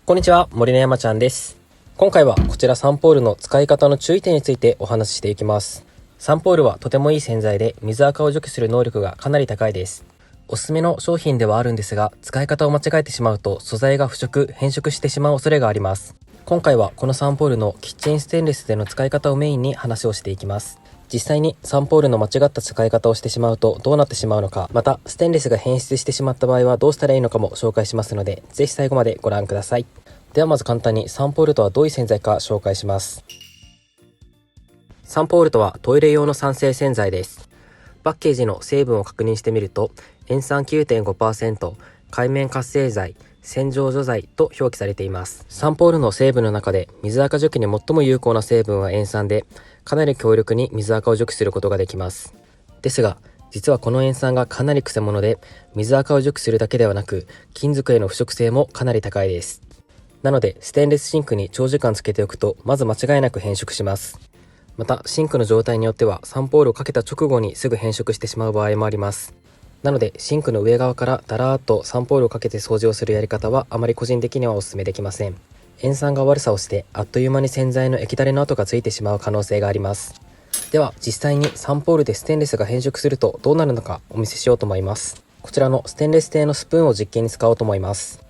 こんにちは、森の山ちゃんです。今回はこちらサンポールの使い方の注意点についてお話ししていきます。サンポールはとてもいい洗剤で水垢を除去する能力がかなり高いです。おすすめの商品ではあるんですが、使い方を間違えてしまうと素材が腐食、変色してしまう恐れがあります。今回はこのサンポールのキッチンステンレスでの使い方をメインに話をしていきます。実際にサンポールの間違った使い方をしてしまうとどうなってしまうのか、またステンレスが変質してしまった場合はどうしたらいいのかも紹介しますので、ぜひ最後までご覧ください。ではまず簡単にサンポールとはどういう洗剤か紹介します。サンポールとはトイレ用の酸性洗剤です。パッケージの成分を確認してみると、塩酸 9.5%、界面活性剤、洗浄除剤と表記されています。サンポールの成分の中で水垢除去に最も有効な成分は塩酸で、かなり強力に水垢を除去することができます。ですが、実はこの塩酸がかなりくせ者で、水垢を除去するだけではなく、金属への腐食性もかなり高いです。なので、ステンレスシンクに長時間つけておくと、まず間違いなく変色します。また、シンクの状態によっては、サンポールをかけた直後にすぐ変色してしまう場合もあります。なので、シンクの上側からだらーっとサンポールをかけて掃除をするやり方は、あまり個人的にはお勧めできません。塩酸が悪さをして、あっという間に洗剤の液垂れの跡がついてしまう可能性があります。では、実際にサンポールでステンレスが変色するとどうなるのかお見せしようと思います。こちらのステンレス製のスプーンを実験に使おうと思います。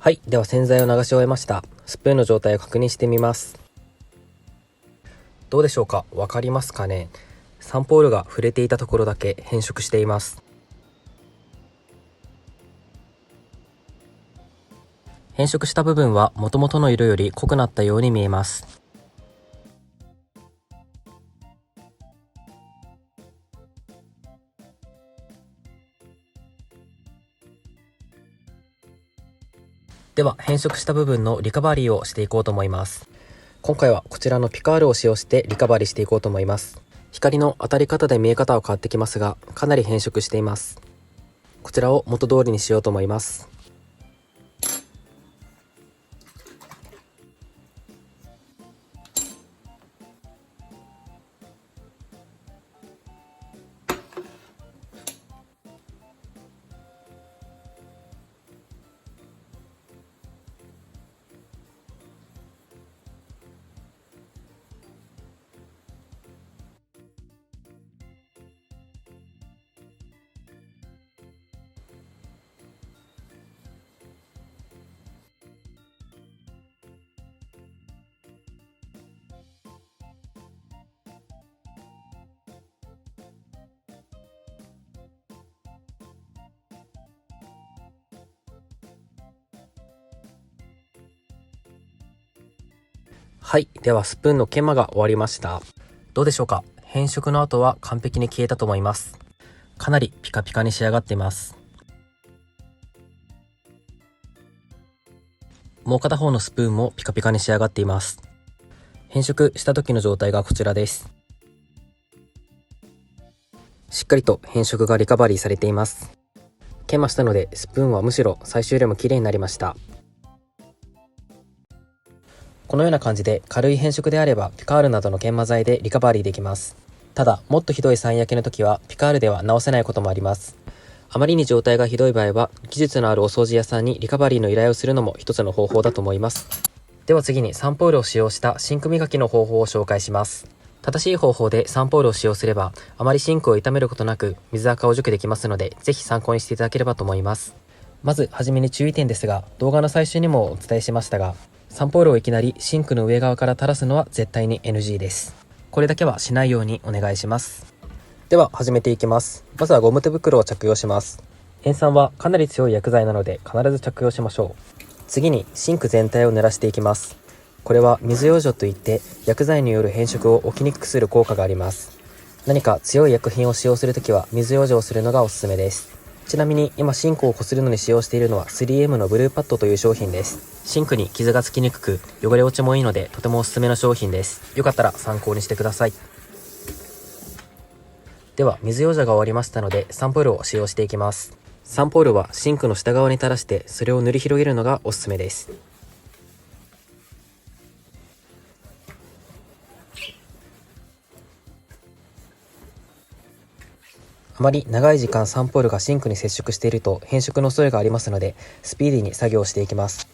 はい、では洗剤を流し終えました。スプーンの状態を確認してみます。どうでしょうか？わかりますかね？サンポールが触れていたところだけ変色しています。変色した部分は元々の色より濃くなったように見えます。では変色した部分のリカバリーをしていこうと思います。今回はこちらのピカールを使用してリカバリーしていこうと思います。光の当たり方で見え方は変わってきますが、かなり変色しています。こちらを元通りにしようと思います。はい、ではスプーンの研磨が終わりました。どうでしょうか？変色の跡は完璧に消えたと思います。かなりピカピカに仕上がっています。もう片方のスプーンもピカピカに仕上がっています。変色した時の状態がこちらです。しっかりと変色がリカバリーされています。研磨したのでスプーンはむしろ最終よりも綺麗になりました。このような感じで軽い変色であればピカールなどの研磨剤でリカバリーできます。ただもっとひどい酸焼けの時はピカールでは直せないこともあります。あまりに状態がひどい場合は技術のあるお掃除屋さんにリカバリーの依頼をするのも一つの方法だと思います。では次にサンポールを使用したシンク磨きの方法を紹介します。正しい方法でサンポールを使用すればあまりシンクを傷めることなく水垢を除去できますので、ぜひ参考にしていただければと思います。まずはじめに注意点ですが、動画の最初にもお伝えしましたが、サンポールをいきなりシンクの上側から垂らすのは絶対に NG です。これだけはしないようにお願いします。では始めていきます。まずはゴム手袋を着用します。塩酸はかなり強い薬剤なので必ず着用しましょう。次にシンク全体を濡らしていきます。これは水養生といって薬剤による変色を起きにくくする効果があります。何か強い薬品を使用するときは水養生をするのがおすすめです。ちなみに今シンクをこするのに使用しているのは 3M のブルーパッドという商品です。シンクに傷がつきにくく汚れ落ちもいいのでとてもおすすめの商品です。よかったら参考にしてください。では水養生が終わりましたのでサンポールを使用していきます。サンポールはシンクの下側に垂らしてそれを塗り広げるのがおすすめです。あまり長い時間サンポールがシンクに接触していると変色の恐れがありますのでスピーディーに作業をしていきます。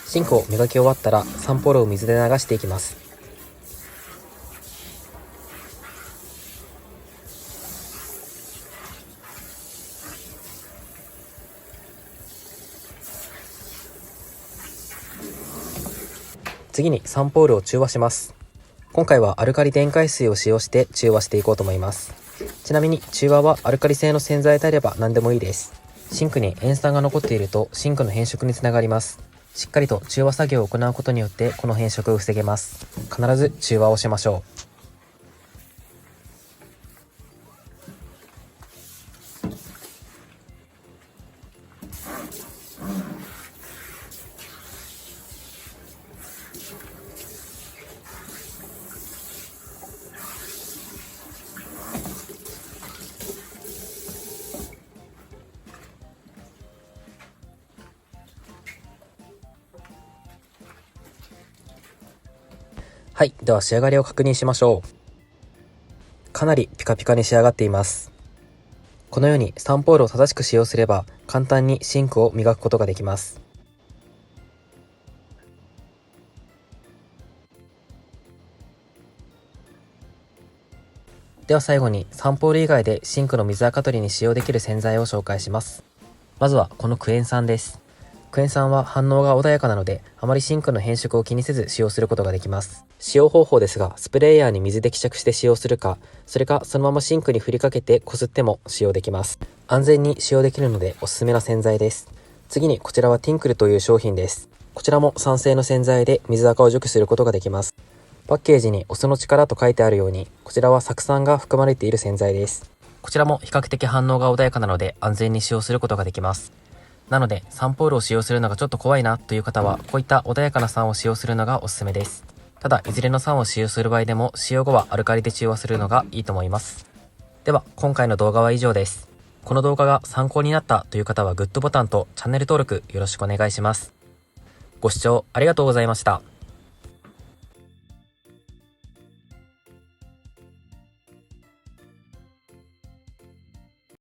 シンクを磨き終わったらサンポールを水で流していきます。次にサンポールを中和します。今回はアルカリ電解水を使用して中和していこうと思います。ちなみに中和はアルカリ性の洗剤であれば何でもいいです。シンクに塩酸が残っているとシンクの変色につながります。しっかりと中和作業を行うことによってこの変色を防げます。必ず中和をしましょう。はい、では仕上がりを確認しましょう。かなりピカピカに仕上がっています。このようにサンポールを正しく使用すれば簡単にシンクを磨くことができます。では最後にサンポール以外でシンクの水垢取りに使用できる洗剤を紹介します。まずはこのクエン酸です。クエン酸は反応が穏やかなのであまりシンクの変色を気にせず使用することができます。使用方法ですがスプレーヤーに水で希釈して使用するか、それかそのままシンクに振りかけてこすっても使用できます。安全に使用できるのでおすすめな洗剤です。次にこちらはティンクルという商品です。こちらも酸性の洗剤で水垢を除去することができます。パッケージにお酢の力と書いてあるようにこちらは酢酸が含まれている洗剤です。こちらも比較的反応が穏やかなので安全に使用することができます。なのでサンポールを使用するのがちょっと怖いなという方はこういった穏やかな酸を使用するのがおすすめです。ただいずれの酸を使用する場合でも使用後はアルカリで中和するのがいいと思います。では今回の動画は以上です。この動画が参考になったという方はグッドボタンとチャンネル登録よろしくお願いします。ご視聴ありがとうございました。